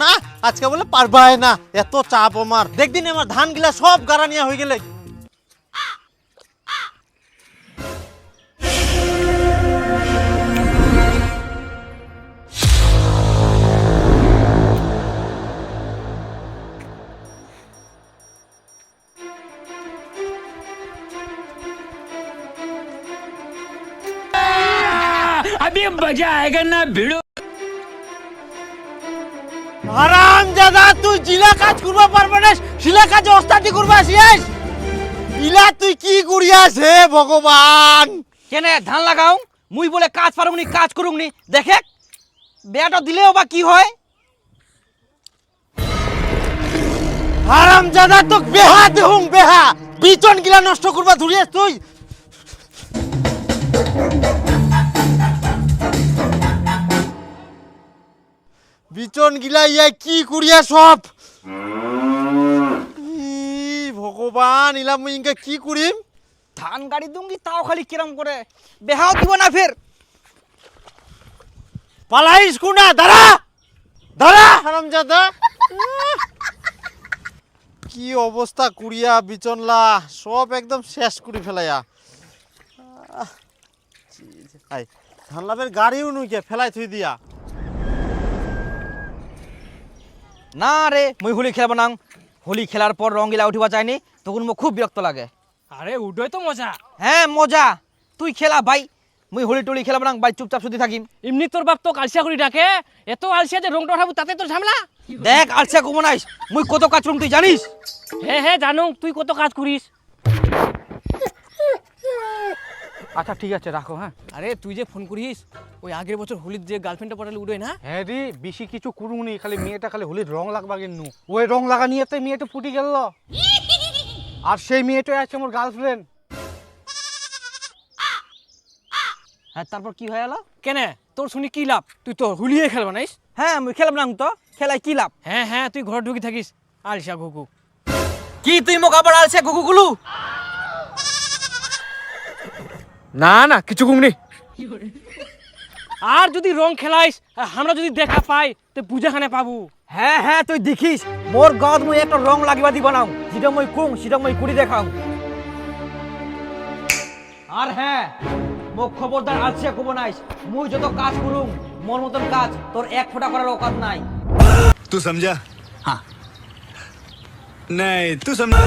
না আজকে বলে পারবাই না, এত চাপ আমার। দেখদিন আমার ধান গিলা সব গারানিয়া হয়ে গেলে। अभी मजा आएगा ना भिड़ो। হারামজাদা তুই জিলা কাজ করবা পারবে না, শিলা কাজ ওস্তাদি করবা আসিস। ইলা তুই কি করিয়াস হে ভগবান। কেনে ধান লাগাও মুই বলে কাজ পারুমনি, কাজ করুমনি। দেখে বেয়াটা দিলেও বা কি হয়। হারামজাদা তো বেহা দেহুম বেহা, বিচন গিলা নষ্ট করবা ধরিয়াস তুই। বিচন গিলা ইয়াই কি করিয়া সব। ভগবান ইলা মুই ইনকা কি করিম। ধান গাড়ি দুঙ্গি তাও খালি কিরম করে বেহাও দিব না ফের। পালাইস কুনা, দাঁড়া দাঁড়া হারামজাদা। কি অবস্থা কুড়িয়া বিচনলা সব একদম শেষ করে ফেলাইয়া। ধান লাভের গাড়িও নুইকে ফেলাই থুই দিয়া। না রে মুই হোলি খেলব না। হোলি খেলার পর রঙিলা উঠিবা চাইনি, তখন মোক খুব বিরক্ত লাগে। আরে উডোই তো মজা। হ্যাঁ মজা, তুই খেলা ভাই, মুই হোলি টলি খেলাব না ভাই, চুপচাপ শুধু থাকিম। এমনি তোর বাপ তো আলসিয়া করে ডাকে, এত আলসিয়া যে রংটা উঠাবো তাতে তোর ঝামেলা। দেখ আলসা কমো নাইস, মুই কত কাজ করুম তুই জানিস। হ্যাঁ হ্যাঁ জানো, তুই কত কাজ করিস। আচ্ছা ঠিক আছে রাখো। হ্যাঁ আরে তুই যে ফোন করিস, ওই আগের বছর হোলির যে গার্লফ্রেন্ডটা পটালে উড়োয় না। হ্যাঁ রে, বেশি কিছু করুনি, খালি মেয়েটা খালি হোলির রং লাগবা কিন্তু ওই রং লাগা নিয়েতে মেয়েটা ফুটি গেল। আর সেই মেয়েটাই আছে আমার গার্লফ্রেন্ড। হ্যাঁ তারপর কি হয়ে গেল? কেনে তোর শুনি কি লাভ, তুই তো হোলিয়ে খেলবা নাইস। হ্যাঁ মুই খেলাম না তো, খেলায় কি লাভ? হ্যাঁ হ্যাঁ তুই ঘর ঢুকি থাকিস আলসিয়া ঘুঘু। কি তুই মোক আবার আলসা গুগুগুলু? না না কিছু ঘুমনি। আর যদি রং খেলাইস, আমরা যদি দেখা পাই তো পূজাখানে পাবো। হ্যাঁ হ্যাঁ তুই দেখিস মোর গাঁত মুই একটা রং লাগিবা দিব না, যেটা মুই কুম সেটা মুই কুড়ি দেখাও। আর হ্যাঁ মোক খবরদার আলসিয়া কব নাইস, মুই যত কাজ করুম মোর মতন কাজ তোর এক ফোঁটা করার অকাত নাই। तू समझा? हाँ नहीं तू समझ।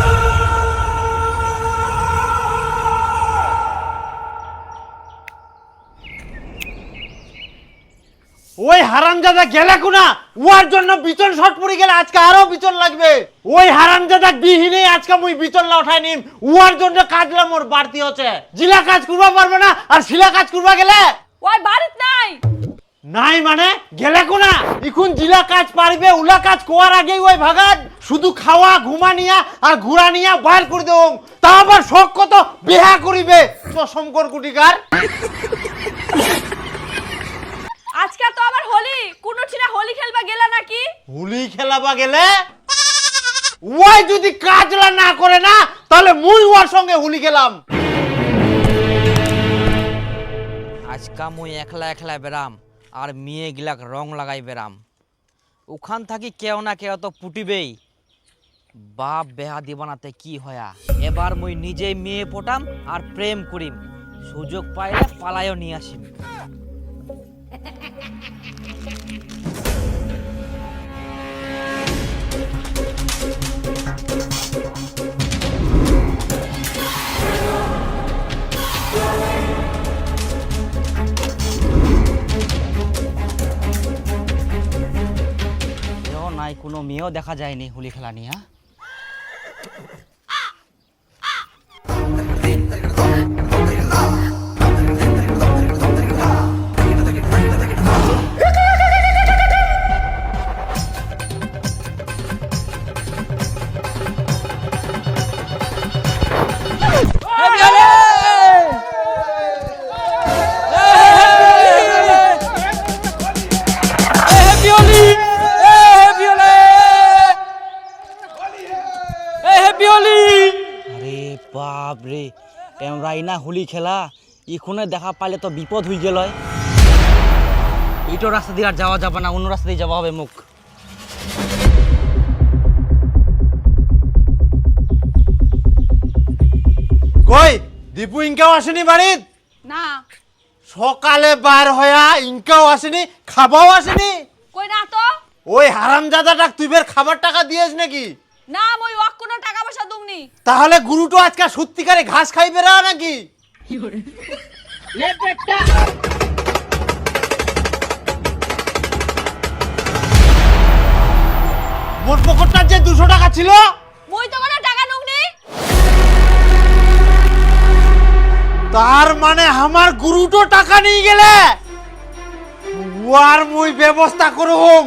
ওই হারামজাদা গেলে কুনা, ওর জন্য বিচন শর্ট পড়ে গেলে আজকে আরো বিচন লাগবে। ওই হারামজাদা বিহীনে আজকে মুই বিচনলা উঠাই নিম, ওর জন্য কাজলা মোর বাড়তি হচ্ছে। জিলা কাজ করবা পারবে না, আর শিলা কাজ করবা গেলে ওই বাড়িত নাই। নাই মানে গেলে কোনা, এখন জিলা কাজ পারবে, উলা কাজ কোয়ার আগেই ওই ভাগাত শুধু খাওয়া ঘুমা নিয়া আর ঘুরা নিয়া বাইর করে দেব। তা আবার শখ কত বিহা করিবে শঙ্কর কুটিকার। আজকে তো আবার হোলি, কোন ছিনা হোলি খেলবা গেলা নাকি? হোলি খেলাবা গেলে ওই যদি কাজলা না করে না, তাহলে মুই ওর সঙ্গে হোলি খেলাম। আজকা মুই একলা একলা বেরাম আর মেয়ে গিলাক রং লাগাই বেরাম। ওখান থাকি কেউ না কেউ তো পুটিবেই। বাপ বেহা দিবানাতে কি হয়া, এবার মুই নিজেই মেয়ে পটাম আর প্রেম করিম, সুযোগ পাইলে পালায়ও নিয়ে আসিম। নাই কোনো মেয়েও দেখা যায়নি হোলি খেলা নিয়ে। আরে বাপ রে, রাইনা হোলি খেলা এখানে দেখা পাইলে তো বিপদ হয়ে গেল। এইটো রাস্তা দিয়ে আর যাওয়া যাবে না, অন্য রাস্তা দিয়ে যাওয়া হবে মুখ। কই দীপু ইনকাও আসেনি বাড়িত? না সকালে বার হয়া ইনকাও আসেনি, খাবাও আসেনি। কই না তো। ওই হারামজাদাটা তুই বের খাবার টাকা দিয়েছ নাকি? না মই ওয়াক কোনো টাকা পয়সা দুমনি। তাহলে গুরুটো আজকে সত্যিকারে ঘাস খাই বেরা নাকি? মোর পকেটটার যে 200 টাকা ছিল, মই তো কোনো টাকা নুমনি। তার মানে আমার গুরুটো টাকা নিয়ে গেলে ওয়ার মুই ব্যবস্থা করুম।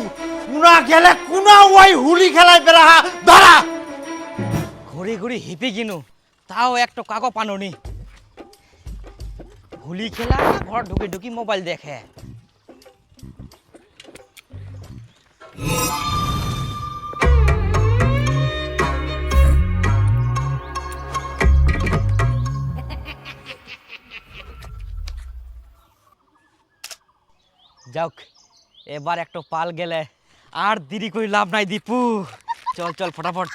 কুনা গেলে কুনা ওই হুলি খেলায় বেরা দাঁড়া। ঘুরি ঘুরি হিপি কিনু, তাও একটা কাকো পানোনি। হোলি খেলা ঘর ঢুকি ঢুকি মোবাইল দেখে। যাক, এবার একটা পাল গেলে আর দেরি করে লাভ নাই দীপু। চল চল ফটাফট।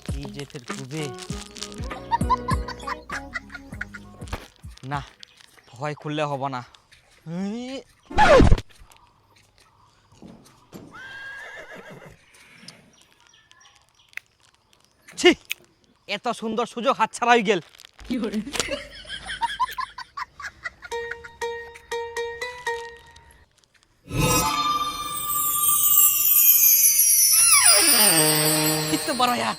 কি যে ফের কুবে না, ভয় খুললে হব না। ছি, এত সুন্দর সুযোগ হাতছাড়া হয়ে গেল। কিত্ত বড় ইয়া।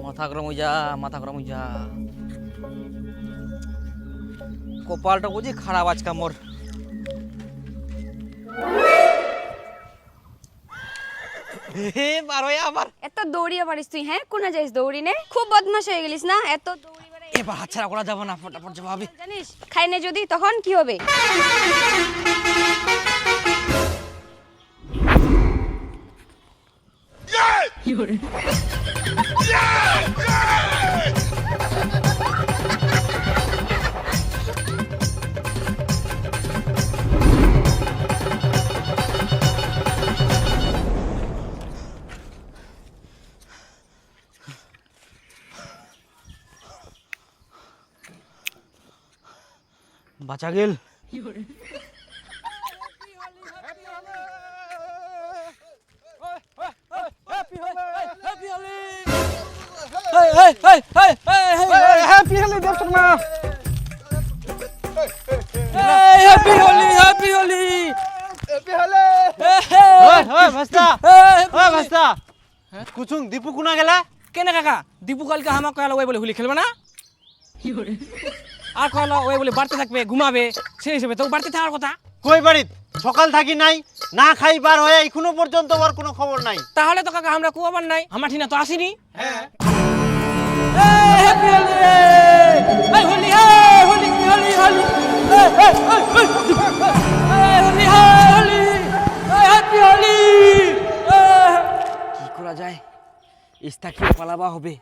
মাথা গরম হয়ে যা, মাথা গরম হয়ে যা। কপালটা বুঝি খারাপ আজকে মোর। হে বারোয়া আবার এত দৌড়িয়ে পারিস তুই? হ্যাঁ, কোনা যাইস দৌড়ি নে? খুব বদমাশ হয়ে গেলিস না, এত দৌড়ি বেড়াই। এবার হাতছাড়া করা যাবে না, ফটাফট যাবো হবে। জানিস খাইনে যদি তখন কি হবে? বাঁচা গেল। Happy Holi Dev Sharma. Happy Holi, happy Holi. ওই ভাস্তা, ওই ভাস্তা, কুচুং দীপু কুনা গেলা? কেনে কাকা দীপু কালকে আমাকে কয়ালো ওই বলে হোলি খেলবে না, আর কয়ালো ওই বলে বাড়তে থাকবে ঘুমাবে, সেই হিসেবে তো বাড়তে থাকার কথা। কই বাড়িত সকাল থাকি নাই, না খাই বার হয়ে এখনো পর্যন্ত ওর কোনো খবর নাই। তাহলে তো কাকা আমরা কুয়াবার নাই, আমার ঠিনা তো আসেনি। হ্যাপি হোলি, এই হোলি, হোলি হোলি হোলি হোলি হোলি হ্যাপি হোলি। কি করা যায়? ইস্তাকে পালাবা হবে।